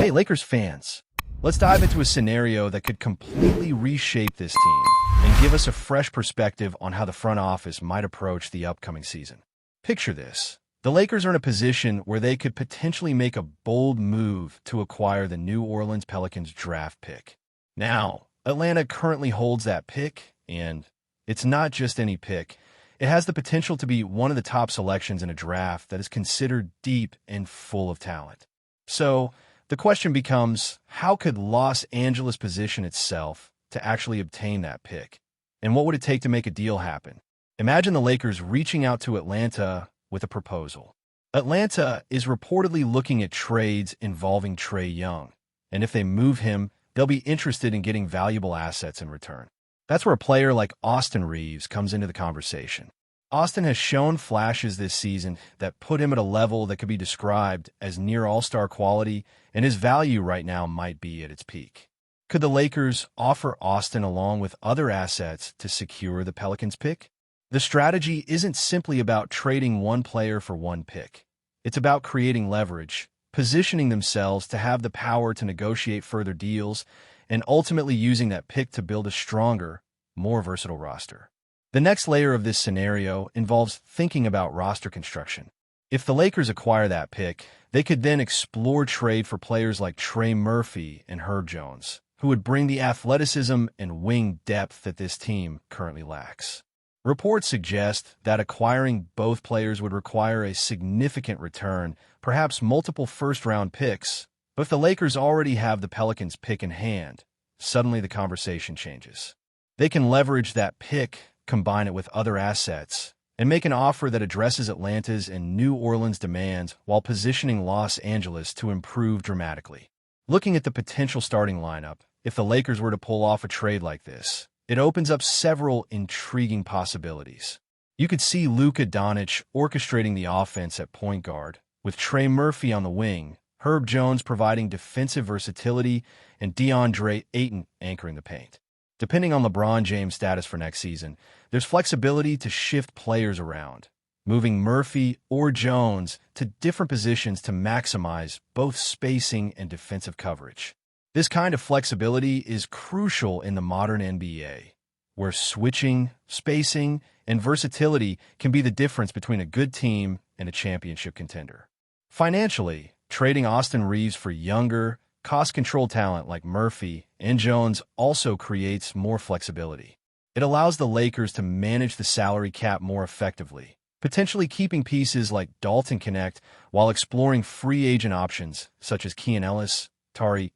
Hey, Lakers fans, let's dive into a scenario that could completely reshape this team and give us a fresh perspective on how the front office might approach the upcoming season. Picture this. The Lakers are in a position where they could potentially make a bold move to acquire the New Orleans Pelicans draft pick. Now, Atlanta currently holds that pick, and it's not just any pick. It has the potential to be one of the top selections in a draft that is considered deep and full of talent. So, the question becomes, how could Los Angeles position itself to actually obtain that pick? And what would it take to make a deal happen? Imagine the Lakers reaching out to Atlanta with a proposal. Atlanta is reportedly looking at trades involving Trae Young, and if they move him, they'll be interested in getting valuable assets in return. That's where a player like Austin Reeves comes into the conversation. Austin has shown flashes this season that put him at a level that could be described as near all-star quality, and his value right now might be at its peak. Could the Lakers offer Austin along with other assets to secure the Pelicans pick? The strategy isn't simply about trading one player for one pick. It's about creating leverage, positioning themselves to have the power to negotiate further deals, and ultimately using that pick to build a stronger, more versatile roster. The next layer of this scenario involves thinking about roster construction. If the Lakers acquire that pick, they could then explore trade for players like Trey Murphy and Herb Jones, who would bring the athleticism and wing depth that this team currently lacks. Reports suggest that acquiring both players would require a significant return, perhaps multiple first-round picks, but if the Lakers already have the Pelicans pick in hand, suddenly the conversation changes. They can leverage that pick, combine it with other assets, and make an offer that addresses Atlanta's and New Orleans' demands while positioning Los Angeles to improve dramatically. Looking at the potential starting lineup, if the Lakers were to pull off a trade like this, it opens up several intriguing possibilities. You could see Luka Doncic orchestrating the offense at point guard, with Trey Murphy on the wing, Herb Jones providing defensive versatility, and DeAndre Ayton anchoring the paint. Depending on LeBron James' status for next season, there's flexibility to shift players around, moving Murphy or Jones to different positions to maximize both spacing and defensive coverage. This kind of flexibility is crucial in the modern NBA, where switching, spacing, and versatility can be the difference between a good team and a championship contender. Financially, trading Austin Reeves for younger, cost-control talent like Murphy and Jones also creates more flexibility. It allows the Lakers to manage the salary cap more effectively, potentially keeping pieces like Dalton Connect while exploring free agent options such as Keon Ellis, Tari,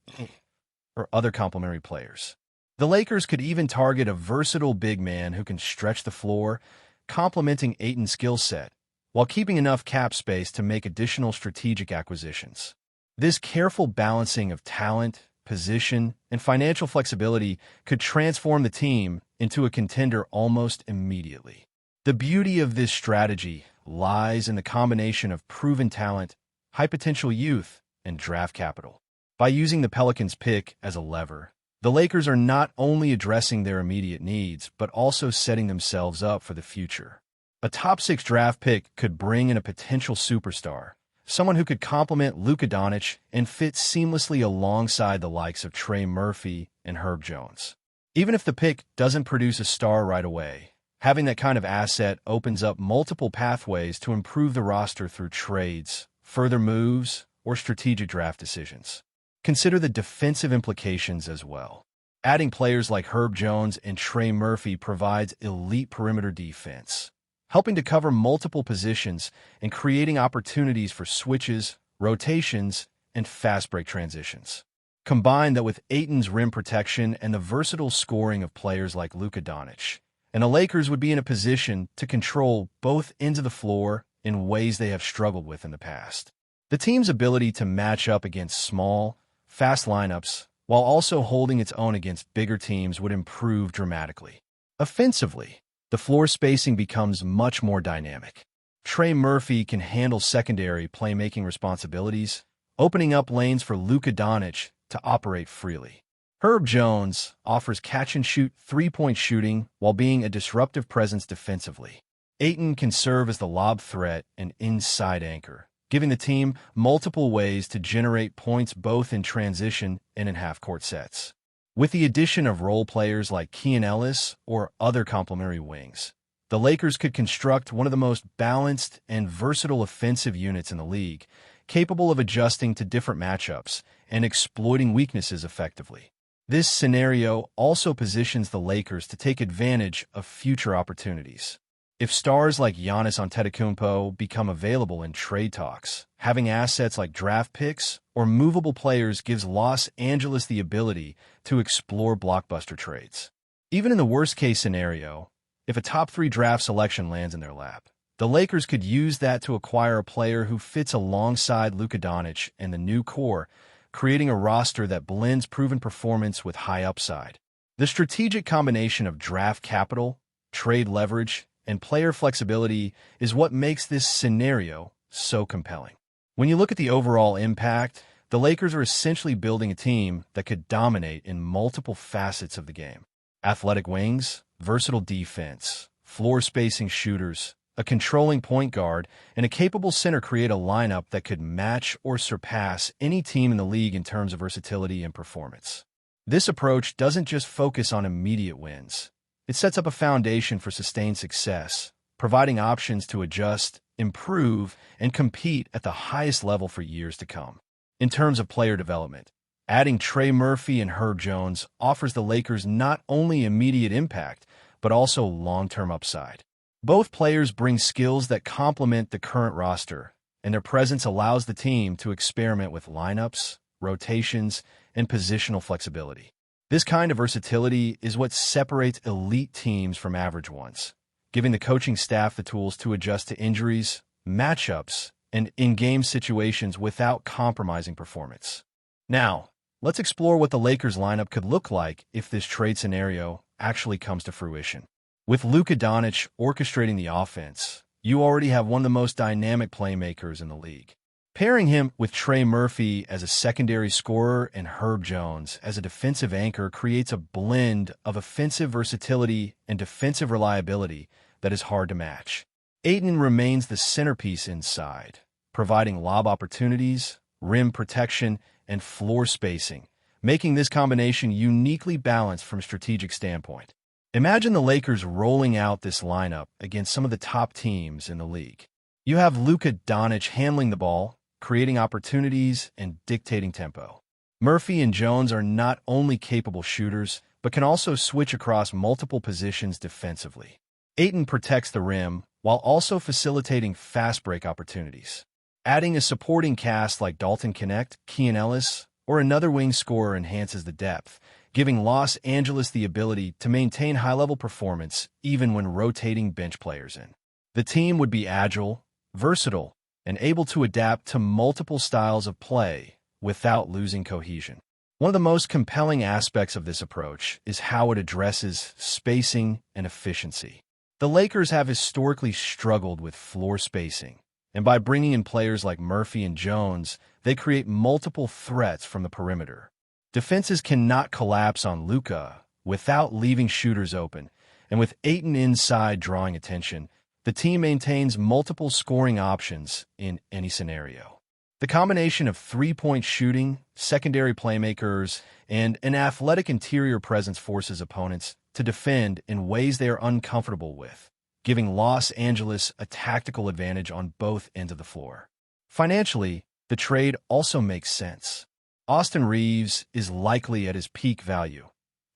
or other complementary players. The Lakers could even target a versatile big man who can stretch the floor, complementing Ayton's skill set, while keeping enough cap space to make additional strategic acquisitions. This careful balancing of talent, position, and financial flexibility could transform the team into a contender almost immediately. The beauty of this strategy lies in the combination of proven talent, high-potential youth, and draft capital. By using the Pelicans' pick as a lever, the Lakers are not only addressing their immediate needs, but also setting themselves up for the future. A top-6 draft pick could bring in a potential superstar, someone who could complement Luka Doncic and fit seamlessly alongside the likes of Trey Murphy and Herb Jones. Even if the pick doesn't produce a star right away, having that kind of asset opens up multiple pathways to improve the roster through trades, further moves, or strategic draft decisions. Consider the defensive implications as well. Adding players like Herb Jones and Trey Murphy provides elite perimeter defense, helping to cover multiple positions and creating opportunities for switches, rotations, and fast break transitions. Combine that with Ayton's rim protection and the versatile scoring of players like Luka Doncic, and the Lakers would be in a position to control both ends of the floor in ways they have struggled with in the past. The team's ability to match up against small, fast lineups while also holding its own against bigger teams would improve dramatically. Offensively, the floor spacing becomes much more dynamic. Trey Murphy can handle secondary playmaking responsibilities, opening up lanes for Luka Doncic to operate freely. Herb Jones offers catch-and-shoot three-point shooting while being a disruptive presence defensively. Ayton can serve as the lob threat and inside anchor, giving the team multiple ways to generate points both in transition and in half-court sets. With the addition of role players like Keon Ellis or other complementary wings, the Lakers could construct one of the most balanced and versatile offensive units in the league, capable of adjusting to different matchups and exploiting weaknesses effectively. This scenario also positions the Lakers to take advantage of future opportunities. If stars like JONAS become available in trade talks, having assets like draft picks or movable players gives Los Angeles the ability to explore blockbuster trades. Even in the worst-case scenario, if a top-3 draft selection lands in their lap, the Lakers could use that to acquire a player who fits alongside Luka Doncic and the new core, creating a roster that blends proven performance with high upside. The strategic combination of draft capital, trade leverage, and player flexibility is what makes this scenario so compelling. When you look at the overall impact, the Lakers are essentially building a team that could dominate in multiple facets of the game. Athletic wings, versatile defense, floor-spacing shooters, a controlling point guard, and a capable center create a lineup that could match or surpass any team in the league in terms of versatility and performance. This approach doesn't just focus on immediate wins. It sets up a foundation for sustained success, providing options to adjust, improve, and compete at the highest level for years to come. In terms of player development, adding Trey Murphy and Herb Jones offers the Lakers not only immediate impact, but also long-term upside. Both players bring skills that complement the current roster, and their presence allows the team to experiment with lineups, rotations, and positional flexibility. This kind of versatility is what separates elite teams from average ones, giving the coaching staff the tools to adjust to injuries, matchups, and in-game situations without compromising performance. Now, let's explore what the Lakers lineup could look like if this trade scenario actually comes to fruition. With Luka Doncic orchestrating the offense, you already have one of the most dynamic playmakers in the league. Pairing him with Trey Murphy as a secondary scorer and Herb Jones as a defensive anchor creates a blend of offensive versatility and defensive reliability that is hard to match. Ayton remains the centerpiece inside, providing lob opportunities, rim protection, and floor spacing, making this combination uniquely balanced from a strategic standpoint. Imagine the Lakers rolling out this lineup against some of the top teams in the league. You have Luka Doncic handling the ball, creating opportunities, and dictating tempo. Murphy and Jones are not only capable shooters, but can also switch across multiple positions defensively. Ayton protects the rim while also facilitating fast break opportunities. Adding a supporting cast like Dalton Knecht, Keon Ellis, or another wing scorer enhances the depth, giving Los Angeles the ability to maintain high-level performance even when rotating bench players in. The team would be agile, versatile, and able to adapt to multiple styles of play without losing cohesion. One of the most compelling aspects of this approach is how it addresses spacing and efficiency. The Lakers have historically struggled with floor spacing, and by bringing in players like Murphy and Jones, they create multiple threats from the perimeter. Defenses cannot collapse on Luka without leaving shooters open, and with Ayton inside drawing attention, the team maintains multiple scoring options in any scenario. The combination of three-point shooting, secondary playmakers, and an athletic interior presence forces opponents to defend in ways they are uncomfortable with, giving Los Angeles a tactical advantage on both ends of the floor. Financially, the trade also makes sense. Austin Reaves is likely at his peak value,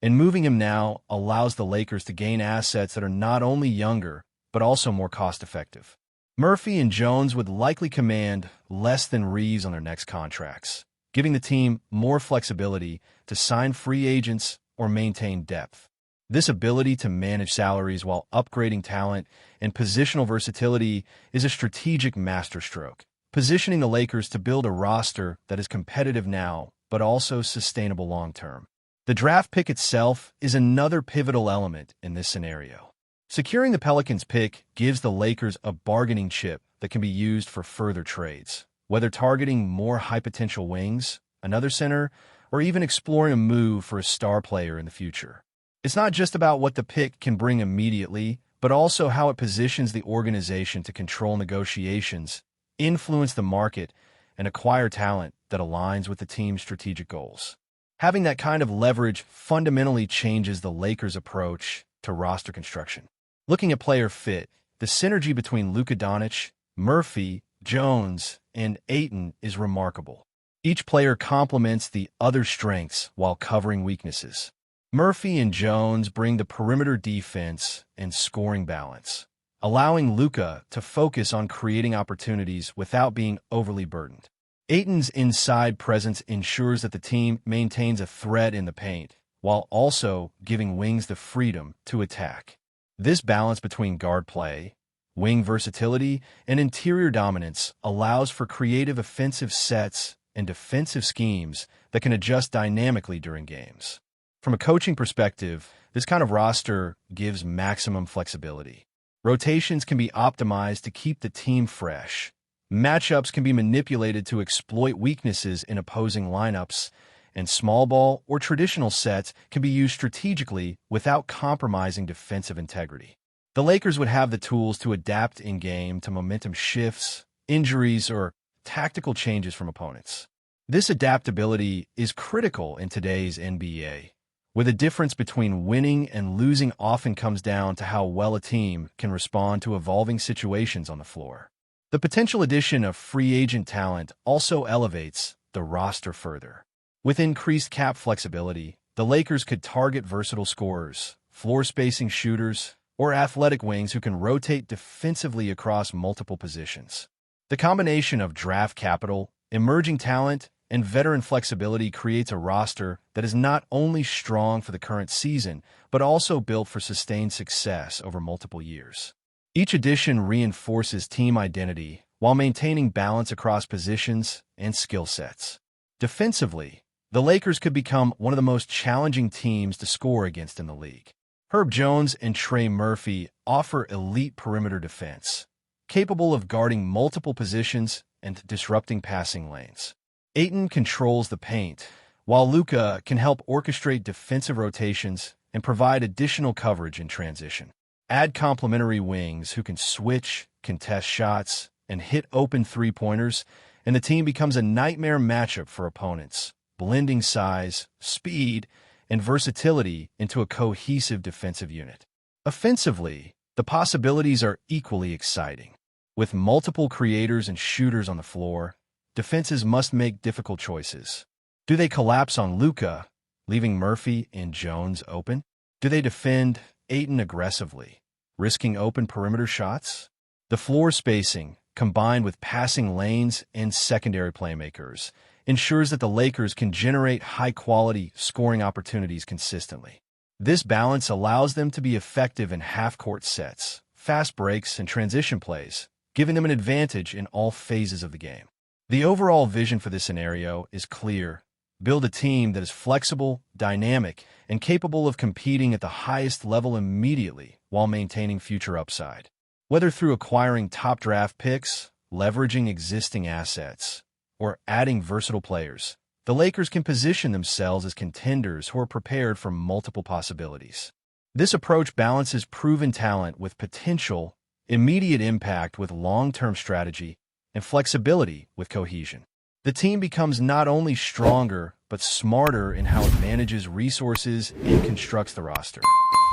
and moving him now allows the Lakers to gain assets that are not only younger, but also more cost-effective. Murphy and Jones would likely command less than Reaves on their next contracts, giving the team more flexibility to sign free agents or maintain depth. This ability to manage salaries while upgrading talent and positional versatility is a strategic masterstroke, positioning the Lakers to build a roster that is competitive now, but also sustainable long-term. The draft pick itself is another pivotal element in this scenario. Securing the Pelicans' pick gives the Lakers a bargaining chip that can be used for further trades, whether targeting more high-potential wings, another center, or even exploring a move for a star player in the future. It's not just about what the pick can bring immediately, but also how it positions the organization to control negotiations influence the market, and acquire talent that aligns with the team's strategic goals. Having that kind of leverage fundamentally changes the Lakers' approach to roster construction. Looking at player fit, the synergy between Luka Doncic, Murphy, Jones, and Ayton is remarkable. Each player complements the other's strengths while covering weaknesses. Murphy and Jones bring the perimeter defense and scoring balance, allowing Luka to focus on creating opportunities without being overly burdened. Ayton's inside presence ensures that the team maintains a threat in the paint, while also giving wings the freedom to attack. This balance between guard play, wing versatility, and interior dominance allows for creative offensive sets and defensive schemes that can adjust dynamically during games. From a coaching perspective, this kind of roster gives maximum flexibility. Rotations can be optimized to keep the team fresh. Matchups can be manipulated to exploit weaknesses in opposing lineups, and small ball or traditional sets can be used strategically without compromising defensive integrity. The Lakers would have the tools to adapt in-game to momentum shifts, injuries, or tactical changes from opponents. This adaptability is critical in today's NBA, where the difference between winning and losing often comes down to how well a team can respond to evolving situations on the floor. The potential addition of free agent talent also elevates the roster further. With increased cap flexibility, the Lakers could target versatile scorers, floor-spacing shooters, or athletic wings who can rotate defensively across multiple positions. The combination of draft capital, emerging talent, and veteran flexibility creates a roster that is not only strong for the current season, but also built for sustained success over multiple years. Each addition reinforces team identity while maintaining balance across positions and skill sets. Defensively, the Lakers could become one of the most challenging teams to score against in the league. Herb Jones and Trey Murphy offer elite perimeter defense, capable of guarding multiple positions and disrupting passing lanes. Ayton controls the paint, while Luka can help orchestrate defensive rotations and provide additional coverage in transition. Add complementary wings who can switch, contest shots, and hit open three-pointers, and the team becomes a nightmare matchup for opponents, blending size, speed, and versatility into a cohesive defensive unit. Offensively, the possibilities are equally exciting. With multiple creators and shooters on the floor, defenses must make difficult choices. Do they collapse on Luka, leaving Murphy and Jones open? Do they defend Ayton aggressively, risking open perimeter shots? The floor spacing, combined with passing lanes and secondary playmakers, ensures that the Lakers can generate high-quality scoring opportunities consistently. This balance allows them to be effective in half-court sets, fast breaks, and transition plays, giving them an advantage in all phases of the game. The overall vision for this scenario is clear. Build a team that is flexible, dynamic, and capable of competing at the highest level immediately while maintaining future upside. Whether through acquiring top draft picks, leveraging existing assets, or adding versatile players, the Lakers can position themselves as contenders who are prepared for multiple possibilities. This approach balances proven talent with potential, immediate impact with long-term strategy, and flexibility with cohesion. The team becomes not only stronger, but smarter in how it manages resources and constructs the roster.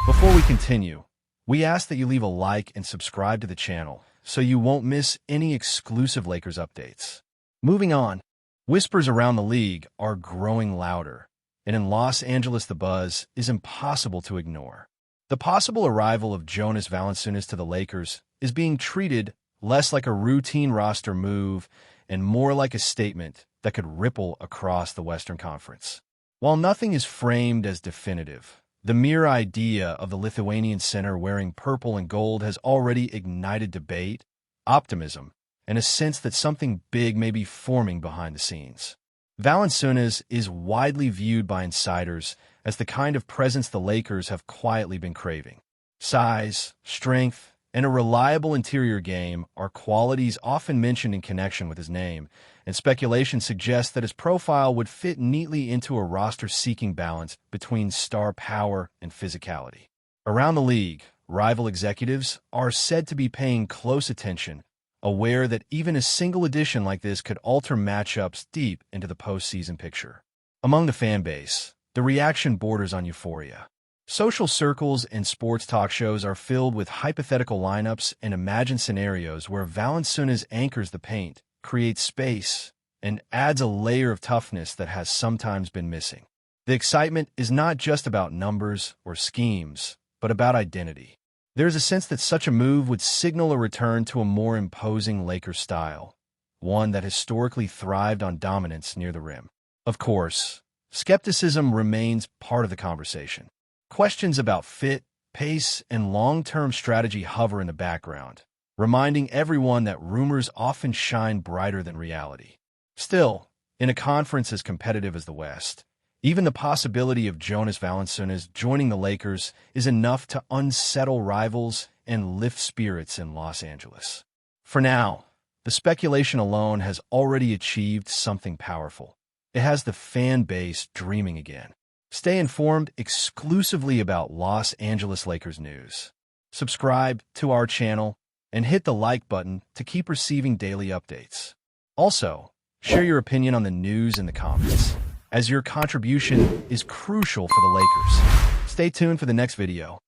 Before we continue, we ask that you leave a like and subscribe to the channel so you won't miss any exclusive Lakers updates. Moving on, whispers around the league are growing louder, and in Los Angeles the buzz is impossible to ignore. The possible arrival of Jonas Valanciunas to the Lakers is being treated less like a routine roster move and more like a statement that could ripple across the Western Conference. While nothing is framed as definitive, the mere idea of the Lithuanian center wearing purple and gold has already ignited debate, optimism, and a sense that something big may be forming behind the scenes. Valanciunas is widely viewed by insiders as the kind of presence the Lakers have quietly been craving. Size, strength, and a reliable interior game are qualities often mentioned in connection with his name, and speculation suggests that his profile would fit neatly into a roster-seeking balance between star power and physicality. Around the league, rival executives are said to be paying close attention, aware that even a single addition like this could alter matchups deep into the postseason picture. Among the fan base, the reaction borders on euphoria. Social circles and sports talk shows are filled with hypothetical lineups and imagined scenarios where Valanciunas anchors the paint, creates space, and adds a layer of toughness that has sometimes been missing. The excitement is not just about numbers or schemes, but about identity. There's a sense that such a move would signal a return to a more imposing Lakers style, one that historically thrived on dominance near the rim. Of course, skepticism remains part of the conversation. Questions about fit, pace, and long-term strategy hover in the background, reminding everyone that rumors often shine brighter than reality. Still, in a conference as competitive as the West, even the possibility of Jonas Valanciunas joining the Lakers is enough to unsettle rivals and lift spirits in Los Angeles. For now, the speculation alone has already achieved something powerful. It has the fan base dreaming again. Stay informed exclusively about Los Angeles Lakers news. Subscribe to our channel and hit the like button to keep receiving daily updates. Also, share your opinion on the news in the comments, as your contribution is crucial for the Lakers. Stay tuned for the next video.